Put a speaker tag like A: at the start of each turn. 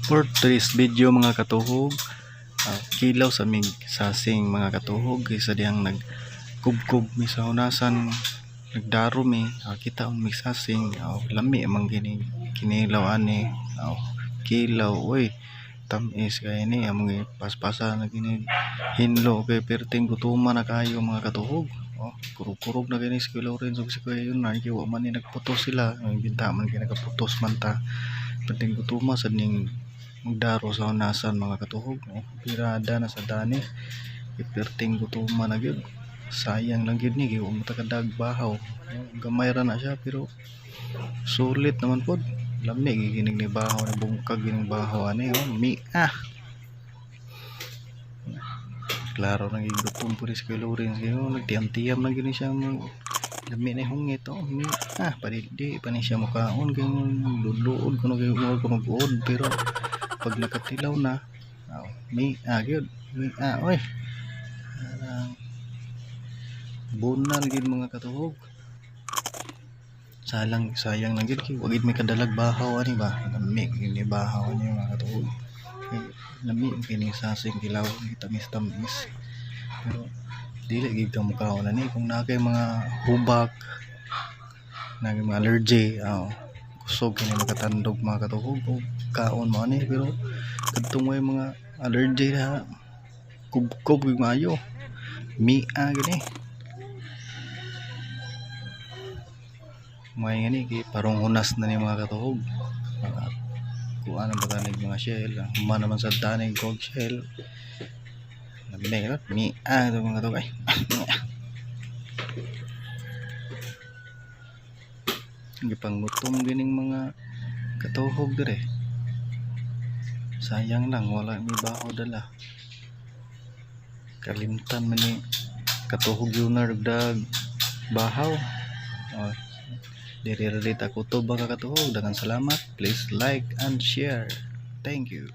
A: For today's video mga katuhog, kilaw sa mig sasing mga katuhog isa diyang nagkubkub mi sa hunasan nagdaro mi kita ang mig sasing lami man gini kinilaw ani kilaw oy tamis kay ni among paspasa na gini hinlo kay perting gutuman na kayo mga katuhog. Kurog-kurog na gini si Kuya Lorenzo kasi kaya yun na kiwa man ni nagputos sila ang binta man kaya nagputos man ta perting gutuma sa ning magdaro sa hunasan mga katuhog. Pirada na sa dani perting gutuma na gyud sayang lang gyud ni kay wa matakadag bahaw gamay ra na siya pero sulit naman pod lami giginig ni bahaw na bungkag gining bahaw ani klaro nang gutom po rin si Kuya Lorenzo nagtiyam-tiyam lang gini siya lami na hungit paridi pa ni siya mukaon kay luluod kuno kay kunog-ud pero pag nakatilaw na gyud oy bunal gid mga katuhog sayang lang gid kay wa gid may kadalag bahaw ani ba lami gini bahaw ani mga katuhog lami kini sasing kilaw tamis-tamis pero dili gid ka mukaon ani kung na kay mga hubak na mga allergy kusog kini makatandog mga katuhog o kaon mo ani pero kadtong may mga allergy na kubkob maayo gini may ngani kay parong hunas na ni mga katuhog kuan ang batanig mga shell human naman sa tanig kog shell nagmay ito mga katuhog ay gipangutom gining mga katuhog dire sayang lang wala may bahaw dala kalimtan man ni katuhog yun na ragdag bahaw diri-diri ta kutob mga katuhog daghang salamat please like and share thank you.